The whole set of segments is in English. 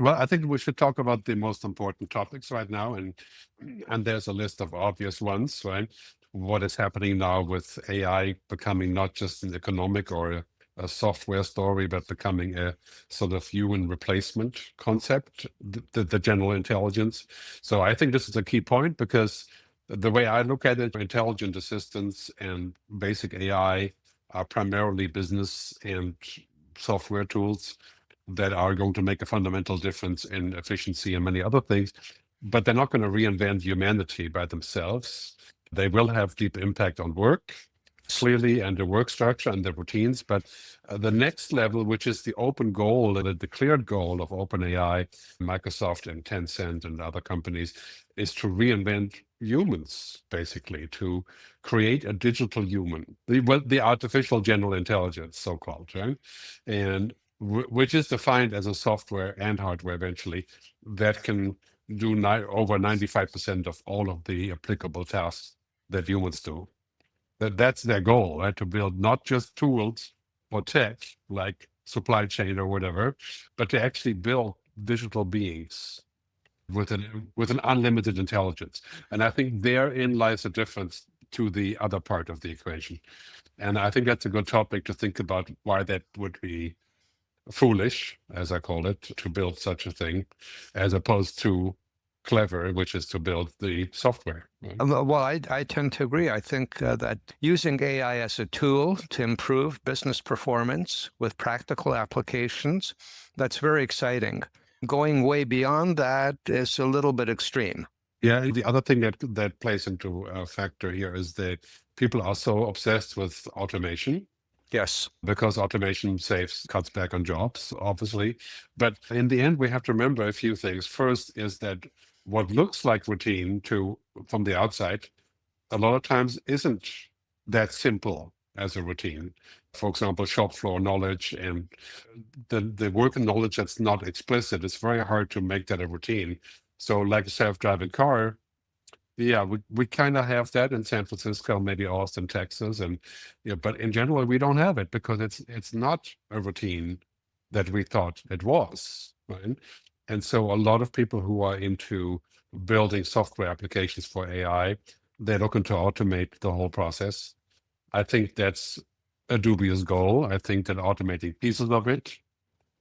Well, I think we should talk about the most important topics right now, and there's a list of obvious ones, right? What is happening now with AI becoming not just an economic or a software story, but becoming a sort of human replacement concept, the general intelligence. So I think this is a key point because the way I look at it, intelligent assistants and basic AI are primarily business and software tools that are going to make a fundamental difference in efficiency and many other things, but they're not going to reinvent humanity by themselves. They will have deep impact on work, clearly, and the work structure and the routines. But the next level, which is the open goal, the declared goal of OpenAI, Microsoft and Tencent and other companies, is to reinvent humans, basically, to create a digital human, the artificial general intelligence, so-called, right? And which is defined as a software and hardware eventually that can do over 95% of all of the applicable tasks that humans do. That's their goal, right? To build not just tools or tech like supply chain or whatever, but to actually build digital beings with an unlimited intelligence. And I think therein lies the difference to the other part of the equation. And I think that's a good topic to think about why that would be foolish, as I call it, to build such a thing, as opposed to clever, which is to build the software. Right? Well, I tend to agree. I think that using AI as a tool to improve business performance with practical applications, that's very exciting. Going way beyond that is a little bit extreme. Yeah, the other thing that plays into a factor here is that people are so obsessed with automation. Yes. Because automation cuts back on jobs, obviously. But in the end, we have to remember a few things. First is that what looks like routine from the outside, a lot of times isn't that simple as a routine. For example, shop floor knowledge and the working knowledge that's not explicit, it's very hard to make that a routine. So like a self-driving car, yeah, we kind of have that in San Francisco, maybe Austin, Texas, and but in general we don't have it because it's not a routine that we thought it was, right? And so a lot of people who are into building software applications for AI, they're looking to automate the whole process. I think that's a dubious goal. I think that automating pieces of it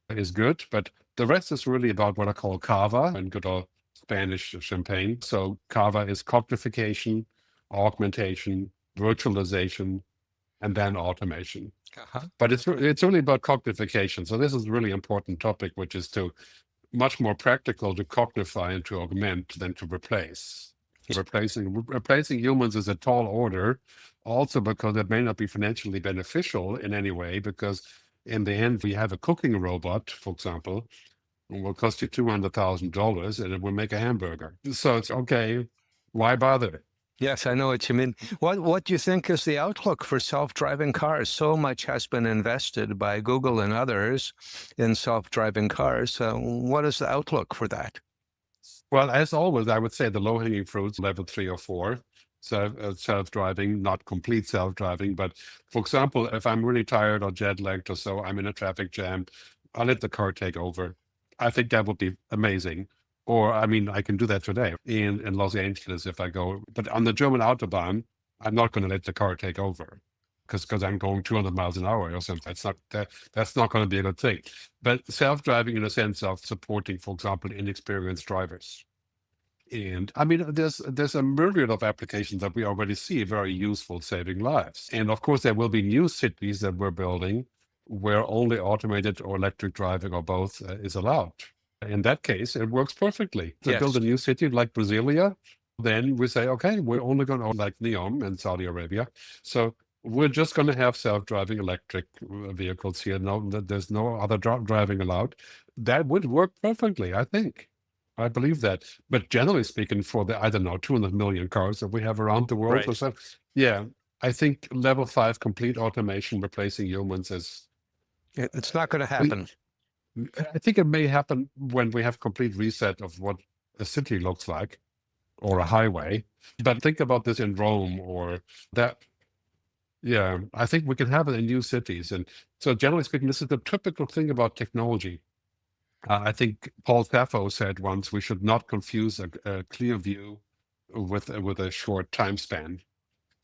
is good, but the rest is really about what I call kava and good old Spanish champagne. So kava is cognification, augmentation, virtualization, and then automation. But it's really about cognification. So this is a really important topic, which is much more practical to cognify and to augment than to replace. Replacing humans is a tall order, also because it may not be financially beneficial in any way, because in the end, we have a cooking robot, for example, it will cost you $200,000 and it will make a hamburger. So it's okay. Why bother? Yes, I know what you mean. What do you think is the outlook for self-driving cars? So much has been invested by Google and others in self-driving cars. What is the outlook for that? Well, as always, I would say the low-hanging fruits, level 3 or 4. So self-driving, not complete self-driving, but for example, if I'm really tired or jet lagged or so, I'm in a traffic jam, I'll let the car take over. I think that would be amazing. Or, I mean, I can do that today in Los Angeles if I go, but on the German Autobahn, I'm not going to let the car take over because I'm going 200 miles an hour or something. That's not going to be a good thing. But self-driving in a sense of supporting, for example, inexperienced drivers. And I mean, there's a myriad of applications that we already see very useful, saving lives. And of course, there will be new cities that we're building where only automated or electric driving or both is allowed. In that case, it works perfectly. To build a new city like Brasilia, then we say, okay, we're only going to like NEOM in Saudi Arabia. So we're just going to have self-driving electric vehicles here. No, there's no other driving allowed. That would work perfectly, I think. I believe that. But generally speaking, for the, I don't know, 200 million cars that we have around the world or so, yeah, I think level 5 complete automation replacing humans is... It's not going to happen. I think it may happen when we have complete reset of what a city looks like or a highway. But think about this in Rome or that. Yeah, I think we can have it in new cities. And so generally speaking, this is the typical thing about technology. I think Paul Sappho said once, we should not confuse a clear view with a short time span.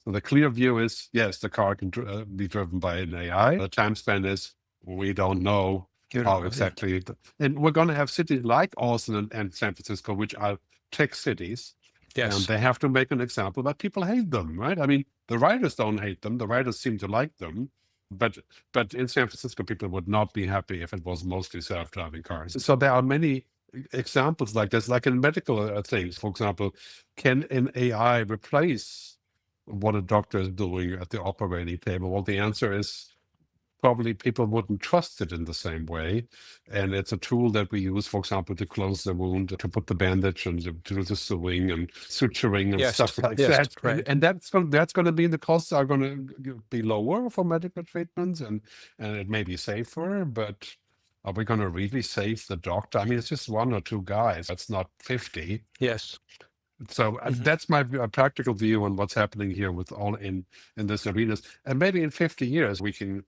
So the clear view is, yes, the car can be driven by an AI. The time span is, we don't know You don't how know, yeah. exactly. And we're going to have cities like Austin and San Francisco, which are tech cities. And Yes. they have to make an example, but people hate them, right? I mean, the writers don't hate them. The writers seem to like them. But in San Francisco, people would not be happy if it was mostly self-driving cars. So there are many examples like this, like in medical things. For example, can an AI replace what a doctor is doing at the operating table? Well, the answer is probably people wouldn't trust it in the same way. And it's a tool that we use, for example, to close the wound, to put the bandage and to do the sewing and suturing and Yes. stuff like Yes, that. right. And that's going to mean the costs are going to be lower for medical treatments, and it may be safer, but are we going to really save the doctor? I mean, it's just one or two guys. That's not 50. Yes. So that's my practical view on what's happening here with all in this arenas. And maybe in 50 years we can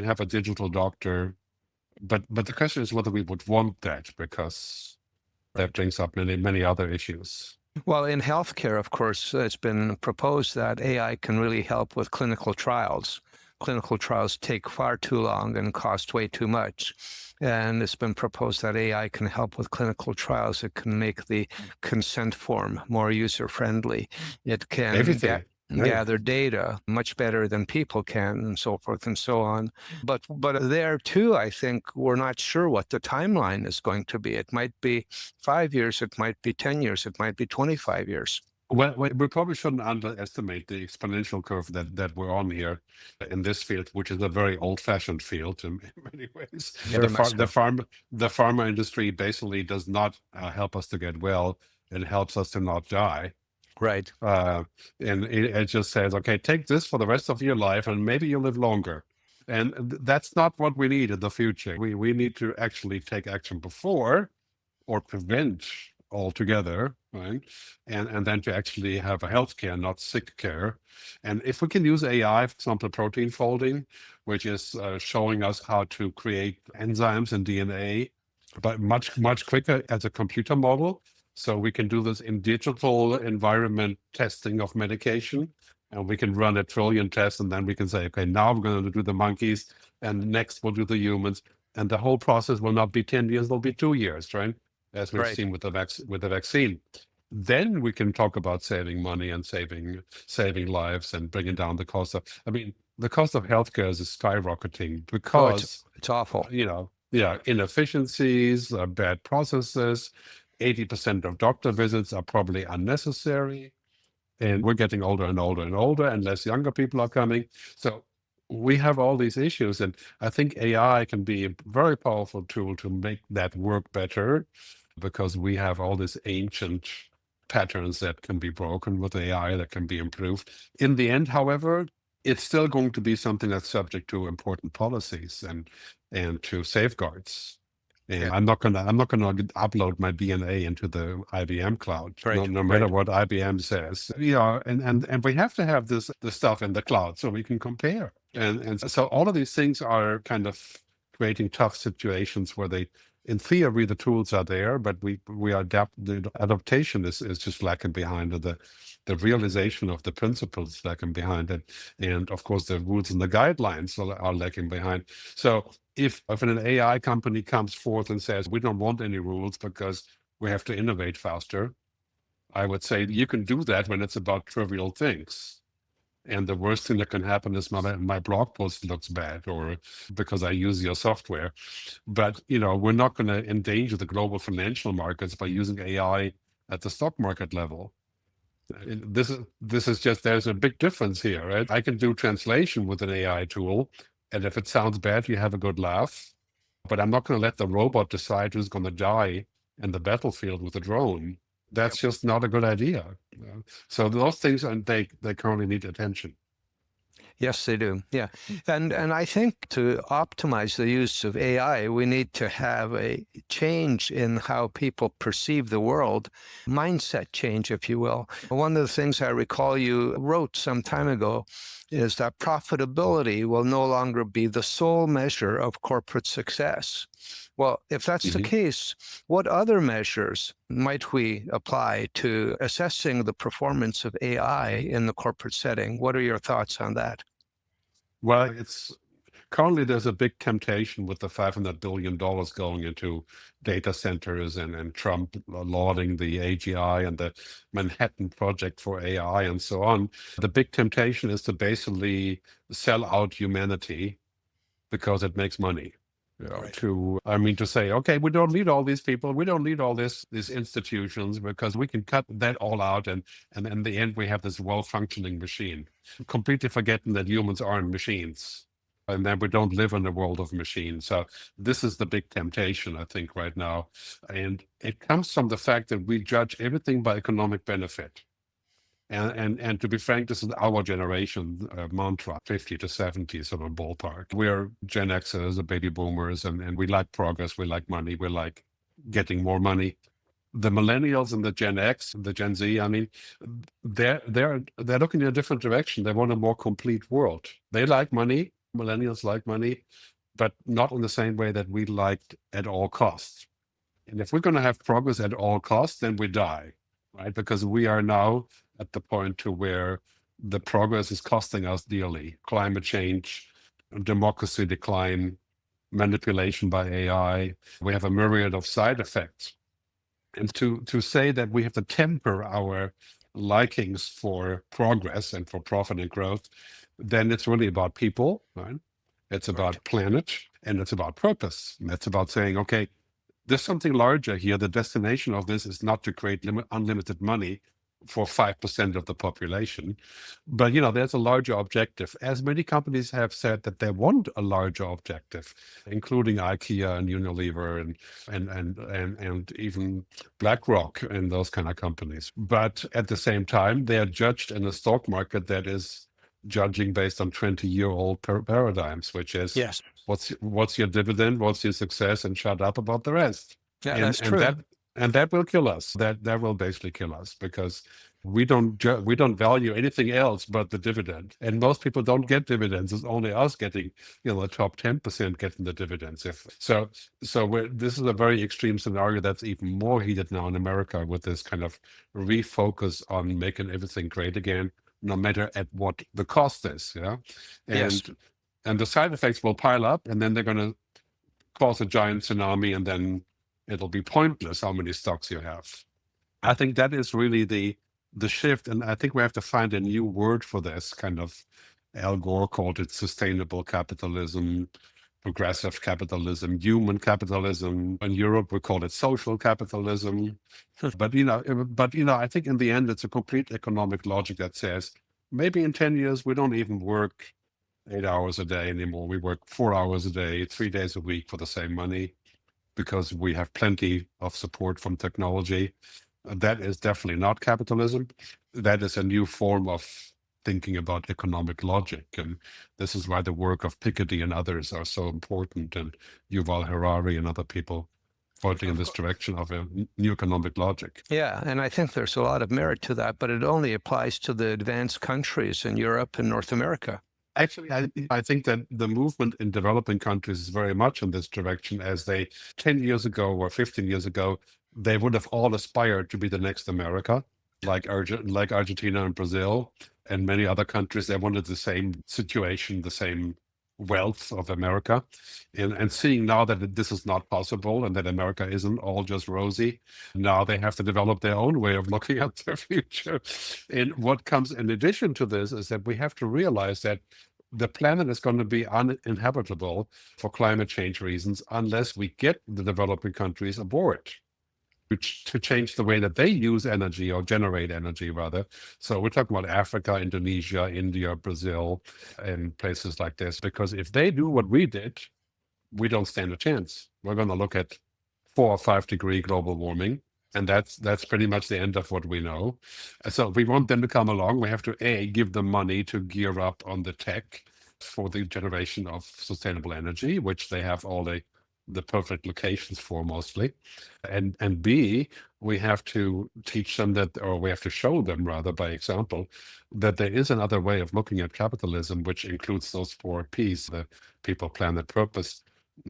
have a digital doctor, but the question is whether we would want that, because that brings up many other issues. Well, in healthcare, of course, it's been proposed that AI can really help with clinical trials. Clinical trials take far too long and cost way too much. And it's been proposed that AI can help with clinical trials. It can make the consent form more user-friendly. It can Everything. gather data much better than people can, and so forth and so on. But there too, I think we're not sure what the timeline is going to be. It might be 5 years, it might be 10 years, it might be 25 years. Well, we probably shouldn't underestimate the exponential curve that we're on here in this field, which is a very old-fashioned field in many ways. Very much so. The pharma industry basically does not help us to get well. It helps us to not die. Right. And it just says, okay, take this for the rest of your life and maybe you'll live longer. And that's not what we need in the future. We need to actually take action before or prevent altogether, right? And then to actually have a healthcare, not sick care. And if we can use AI, for example, protein folding, which is showing us how to create enzymes in DNA, but much quicker as a computer model. So we can do this in digital environment testing of medication, and we can run 1 trillion tests, and then we can say, okay, now we're going to do the monkeys, and next we'll do the humans. And the whole process will not be 10 years, it'll be 2 years, right? As we've seen with the vaccine. Then we can talk about saving money and saving lives and bringing down the cost of, I mean, the cost of healthcare is skyrocketing because it's awful. Inefficiencies, bad processes, 80% of doctor visits are probably unnecessary. And we're getting older and older and older, and less younger people are coming. So we have all these issues, and I think AI can be a very powerful tool to make that work better, because we have all these ancient patterns that can be broken with AI, that can be improved. In the end, however, it's still going to be something that's subject to important policies and to safeguards. And I'm not gonna upload my DNA into the IBM cloud, no matter what IBM says. And we have to have this stuff in the cloud so we can compare. And so all of these things are kind of creating tough situations where they, in theory, the tools are there, but the adaptation is just lacking behind it. The realization of the principles lacking behind it. And of course, the rules and the guidelines are lacking behind. So if an AI company comes forth and says, we don't want any rules because we have to innovate faster, I would say you can do that when it's about trivial things. And the worst thing that can happen is my blog post looks bad, or because I use your software. But we're not going to endanger the global financial markets by using AI at the stock market level. This is just, there's a big difference here, right? I can do translation with an AI tool, and if it sounds bad, you have a good laugh. But I'm not going to let the robot decide who's going to die in the battlefield with a drone. That's just not a good idea. So those things, and they currently need attention. Yes, they do. Yeah. And I think to optimize the use of AI, we need to have a change in how people perceive the world, mindset change, if you will. One of the things I recall you wrote some time ago is that profitability will no longer be the sole measure of corporate success. Well, if that's the case, what other measures might we apply to assessing the performance of AI in the corporate setting? What are your thoughts on that? Well, it's currently there's a big temptation with the $500 billion going into data centers and Trump lauding the AGI and the Manhattan Project for AI and so on. The big temptation is to basically sell out humanity because it makes money. Right. To say, okay, we don't need all these people, we don't need all these institutions, because we can cut that all out, and in the end we have this well-functioning machine, completely forgetting that humans aren't machines, and that we don't live in a world of machines. So this is the big temptation, I think, right now, and it comes from the fact that we judge everything by economic benefit. And to be frank, this is our generation mantra, 50 to 70 sort of ballpark. We're Gen Xers, the baby boomers, and we like progress, we like money, we like getting more money. The millennials and the Gen X, the Gen Z, I mean, they're looking in a different direction. They want a more complete world. They like money, millennials like money, but not in the same way that we liked at all costs. And if we're going to have progress at all costs, then we die, right? Because we are now at the point to where the progress is costing us dearly. Climate change, democracy decline, manipulation by AI. We have a myriad of side effects. And to say that we have to temper our likings for progress and for profit and growth, then it's really about people, right? It's about planet, and it's about purpose. And it's about saying, okay, there's something larger here. The destination of this is not to create unlimited money for 5% of the population, but there's a larger objective. As many companies have said that they want a larger objective, including IKEA and Unilever and even BlackRock and those kind of companies. But at the same time, they are judged in a stock market that is judging based on 20-year-old paradigms, which is Yes. What's your dividend, what's your success, and shut up about the rest. Yeah, that's true. And that will kill us. That will basically kill us, because we don't value anything else but the dividend. And most people don't get dividends. It's only us getting, the top 10% getting the dividends. So this is a very extreme scenario that's even more heated now in America, with this kind of refocus on making everything great again, no matter at what the cost is. Yeah. And the side effects will pile up, and then they're going to cause a giant tsunami, and then it'll be pointless how many stocks you have. I think that is really the shift, and I think we have to find a new word for this. Kind of, Al Gore called it sustainable capitalism, progressive capitalism, human capitalism. In Europe, we call it social capitalism. But I think in the end, it's a complete economic logic that says maybe in 10 years we don't even work 8 hours a day anymore. We work 4 hours a day, 3 days a week for the same money, because we have plenty of support from technology. That is definitely not capitalism. That is a new form of thinking about economic logic. And this is why the work of Piketty and others are so important, and Yuval Harari and other people pointing in this direction of a new economic logic. Yeah, and I think there's a lot of merit to that, but it only applies to the advanced countries in Europe and North America. Actually, I think that the movement in developing countries is very much in this direction, as 10 years ago or 15 years ago, they would have all aspired to be the next America, like Argentina and Brazil and many other countries. They wanted the same situation, the same wealth of America. And seeing now that this is not possible, and that America isn't all just rosy, now they have to develop their own way of looking at their future. And what comes in addition to this is that we have to realize that the planet is going to be uninhabitable for climate change reasons unless we get the developing countries aboard to change the way that they use energy, or generate energy rather. So we're talking about Africa, Indonesia, India, Brazil, and places like this, because if they do what we did, we don't stand a chance. We're going to look at 4 or 5 degree global warming, and that's pretty much the end of what we know. So if we want them to come along, we have to give them money to gear up on the tech for the generation of sustainable energy, which they have all the perfect locations for mostly. And B, we have to teach them that, or we have to show them rather by example, that there is another way of looking at capitalism, which includes those 4 Ps, the people, planet, purpose.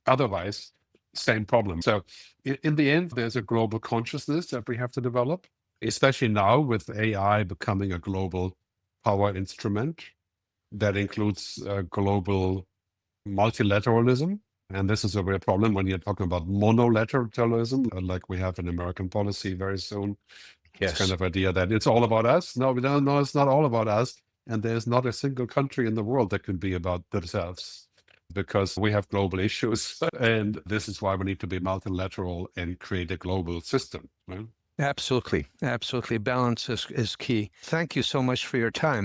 Otherwise, same problem. So in the end, there's a global consciousness that we have to develop, especially now with AI becoming a global power instrument that includes global multilateralism. And this is a real problem when you're talking about monolateralism, like we have in American policy very soon. It's kind of idea that it's all about us. No, we don't know. It's not all about us. And there's not a single country in the world that can be about themselves, because we have global issues. And this is why we need to be multilateral and create a global system. Right? Absolutely. Absolutely. Balance is key. Thank you so much for your time.